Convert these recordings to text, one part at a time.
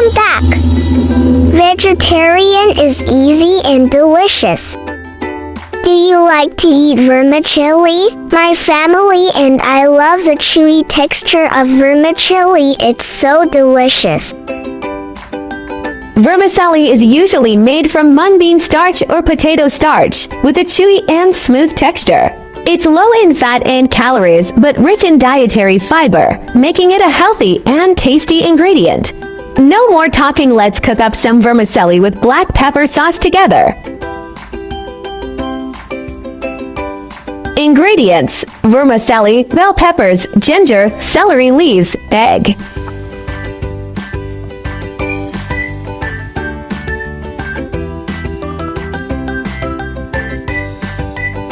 Welcome back! Vegetarian is easy and delicious. Do you like to eat vermicelli? My family and I love the chewy texture of vermicelli. It's so delicious. Vermicelli is usually made from mung bean starch or potato starch, with a chewy and smooth texture. It's low in fat and calories, but rich in dietary fiber, making it a healthy and tasty ingredient. No more talking, let's cook up some vermicelli with black pepper sauce together. Ingredients: vermicelli, bell peppers, ginger, celery leaves, egg.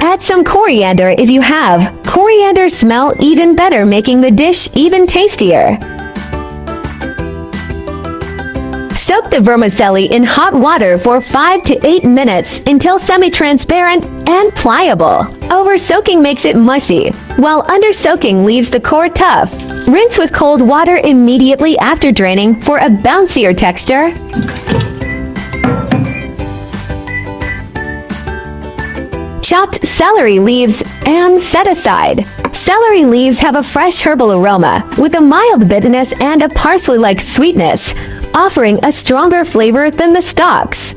Add some coriander if you have. Coriander smell even better, making the dish even tastier. Soak the vermicelli in hot water for 5 to 8 minutes until semi-transparent and pliable. Over-soaking makes it mushy, while under-soaking leaves the core tough. Rinse with cold water immediately after draining for a bouncier texture. Chopped celery leaves and set aside. Celery leaves have a fresh herbal aroma with a mild bitterness and a parsley-like sweetness, offering a stronger flavor than the stalks.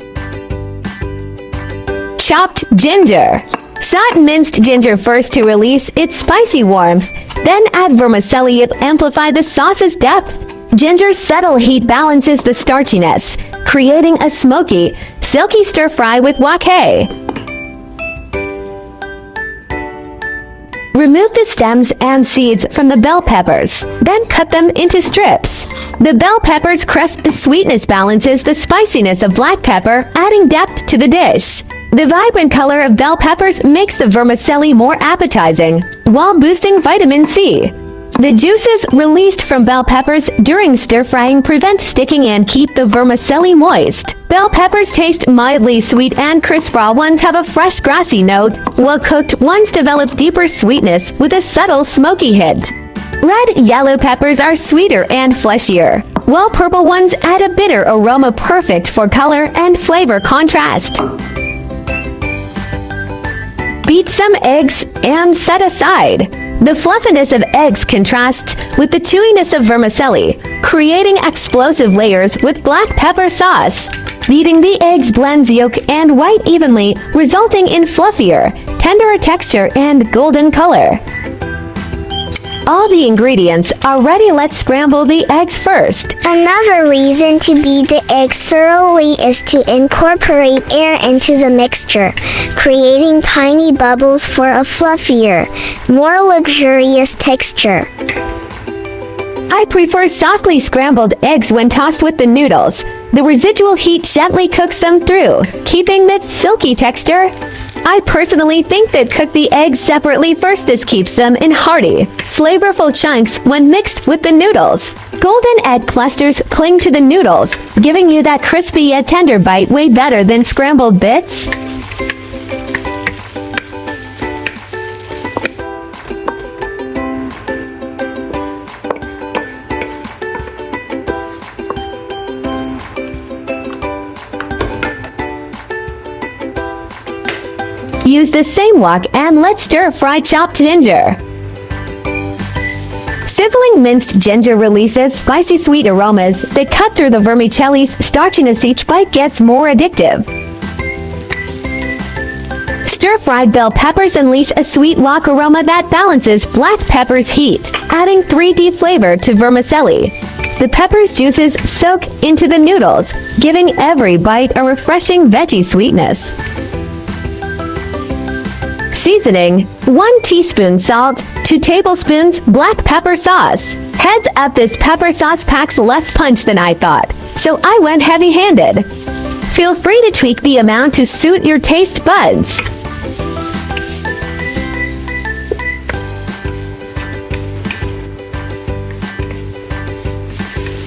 Chopped ginger. Saute minced ginger first to release its spicy warmth, then add vermicelli to amplify the sauce's depth. Ginger's subtle heat balances the starchiness, creating a smoky, silky stir-fry with wok. Remove the stems and seeds from the bell peppers, then cut them into strips. The bell pepper's crust sweetness balances the spiciness of black pepper, adding depth to the dish. The vibrant color of bell peppers makes the vermicelli more appetizing, while boosting vitamin C. The juices released from bell peppers during stir-frying prevent sticking and keep the vermicelli moist. Bell peppers taste mildly sweet and crisp. Raw ones have a fresh grassy note, while cooked ones develop deeper sweetness with a subtle smoky hint. Red yellow peppers are sweeter and fleshier, while purple ones add a bitter aroma perfect for color and flavor contrast. Beat some eggs and set aside. The fluffiness of eggs contrasts with the chewiness of vermicelli, creating explosive layers with black pepper sauce. Beating the eggs blends yolk and white evenly, resulting in fluffier, tenderer texture and golden color. All the ingredients are ready. Let's scramble the eggs first. Another reason to beat the eggs thoroughly is to incorporate air into the mixture, creating tiny bubbles for a fluffier, more luxurious texture. I prefer softly scrambled eggs when tossed with the noodles. The residual heat gently cooks them through, keeping that silky texture. I personally think that cook the eggs separately first. This keeps them in hearty, flavorful chunks when mixed with the noodles. Golden egg clusters cling to the noodles, giving you that crispy yet tender bite way better than scrambled bits. Use the same wok and let's stir-fry chopped ginger. Sizzling minced ginger releases spicy sweet aromas that cut through the vermicelli's starchiness. Each bite gets more addictive. Stir-fried bell peppers unleash a sweet wok aroma that balances black pepper's heat, adding 3D flavor to vermicelli. The pepper's juices soak into the noodles, giving every bite a refreshing veggie sweetness. Seasoning: 1 teaspoon salt, 2 tablespoons black pepper sauce. Heads up, this pepper sauce packs less punch than I thought, so I went heavy-handed. Feel free to tweak the amount to suit your taste buds.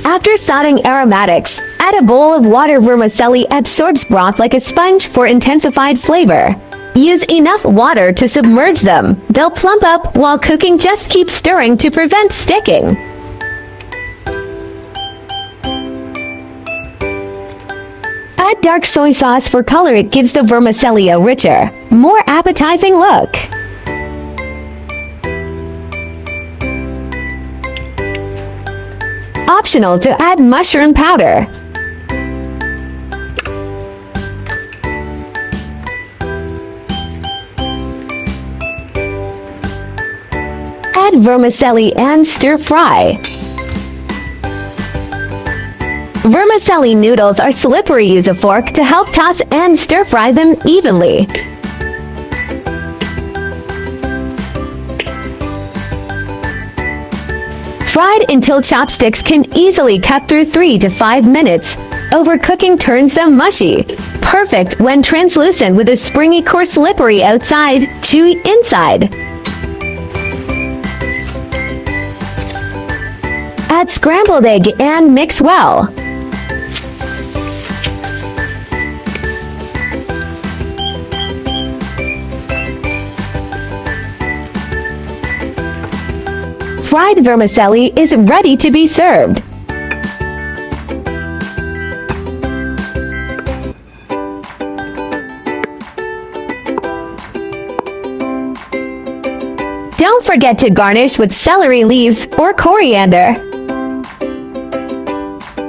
After sauteing aromatics, add a bowl of water. Vermicelli absorbs broth like a sponge for intensified flavor. Use enough water to submerge them. They'll plump up while cooking. Just keep stirring to prevent sticking. Add dark soy sauce for color. It gives the vermicelli a richer, more appetizing look. Optional to add mushroom powder. Add vermicelli and stir fry. Vermicelli noodles are slippery. Use a fork to help toss and stir fry them evenly. Fried until chopsticks can easily cut through 3 to 5 minutes. Overcooking turns them mushy. Perfect when translucent with a springy core, slippery outside, chewy inside. Add scrambled egg and mix well. Fried vermicelli is ready to be served. Don't forget to garnish with celery leaves or coriander.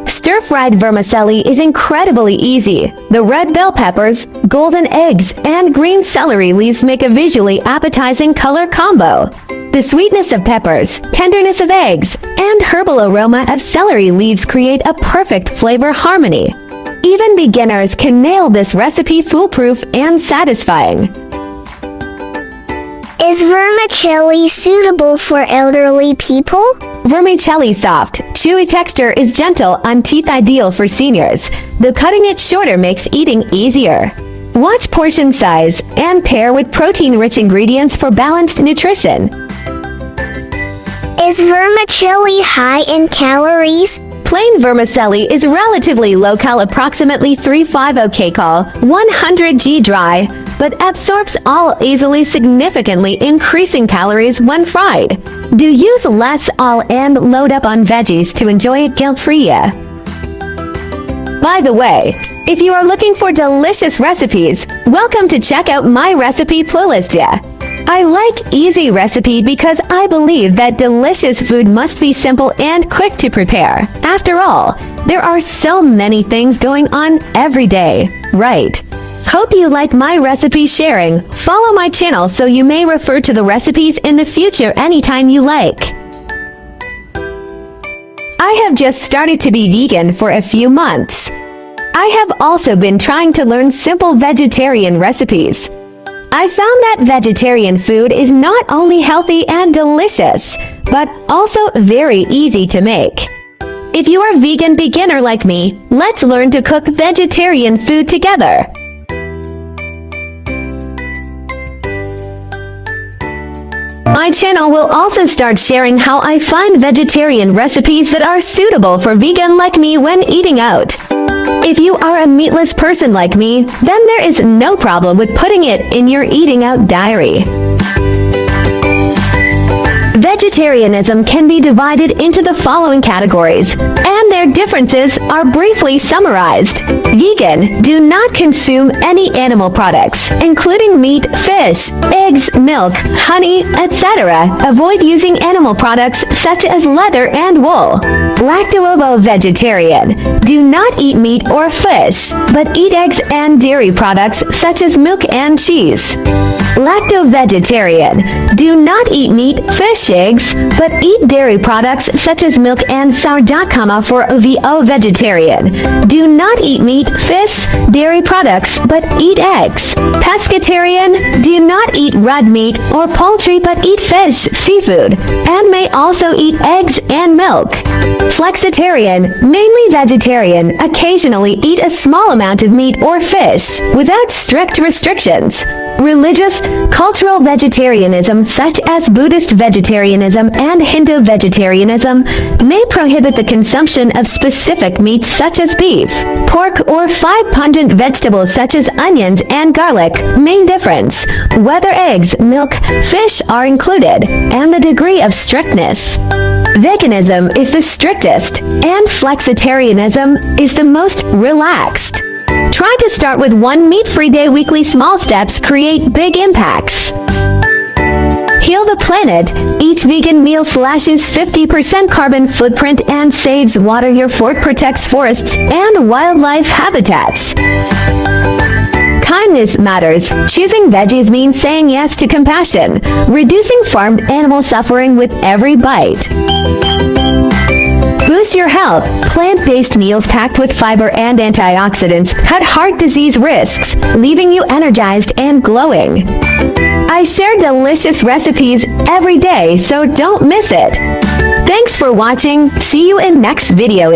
Stir-fried vermicelli is incredibly easy. The red bell peppers, golden eggs, and green celery leaves make a visually appetizing color combo. The sweetness of peppers, tenderness of eggs, and herbal aroma of celery leaves create a perfect flavor harmony. Even beginners can nail this recipe, foolproof and satisfying. Is vermicelli suitable for elderly people? Vermicelli's soft, chewy texture is gentle on teeth, ideal for seniors, though cutting it shorter makes eating easier. Watch portion size and pair with protein-rich ingredients for balanced nutrition. Is vermicelli high in calories? Plain vermicelli is relatively low-cal, approximately 350 kcal, 100 g dry, but absorbs all easily, significantly increasing calories when fried. Do use less oil and load up on veggies to enjoy it guilt-free. By the way, if you are looking for delicious recipes, welcome to check out my recipe playlist. I like easy recipe because I believe that delicious food must be simple and quick to prepare. After all, there are so many things going on every day, right? Hope you like my recipe sharing. Follow my channel so you may refer to the recipes in the future anytime you like. I have just started to be vegan for a few months. I have also been trying to learn simple vegetarian recipes. I found that vegetarian food is not only healthy and delicious, but also very easy to make. If you are a vegan beginner like me, let's learn to cook vegetarian food together. My channel will also start sharing how I find vegetarian recipes that are suitable for vegan like me when eating out. If you are a meatless person like me, then there is no problem with putting it in your eating out diary. Vegetarianism can be divided into the following categories, and their differences are briefly summarized. Vegan: do not consume any animal products, including meat, fish, eggs, milk, honey, etc. Avoid using animal products such as leather and wool. Lacto-ovo-vegetarian: do not eat meat or fish, but eat eggs and dairy products such as milk and cheese. Lacto-vegetarian: do not eat meat, fish, eggs, but eat dairy products such as milk and sourdough. For OVO-vegetarian: do not eat meat, fish, dairy products, but eat eggs. Pescatarian: do not eat red meat or poultry, but eat fish, seafood, and may also eat eggs and milk. Flexitarian: mainly vegetarian, occasionally eat a small amount of meat or fish, without strict restrictions. Religious, cultural vegetarianism such as Buddhist vegetarianism and Hindu vegetarianism may prohibit the consumption of specific meats such as beef, pork, or 5 pungent vegetables such as onions and garlic. Main difference: whether eggs, milk, fish are included, and the degree of strictness. Veganism is the strictest, and flexitarianism is the most relaxed. Try to start with one meat-free day. Weekly small steps create big impacts. Heal the planet. Each vegan meal slashes 50% carbon footprint and saves water. Your fork protects forests and wildlife habitats. Kindness matters. Choosing veggies means saying yes to compassion, reducing farmed animal suffering with every bite. Boost your health. Plant-based meals packed with fiber and antioxidants cut heart disease risks, leaving you energized and glowing. I share delicious recipes every day, so don't miss it. Thanks for watching. See you in next video.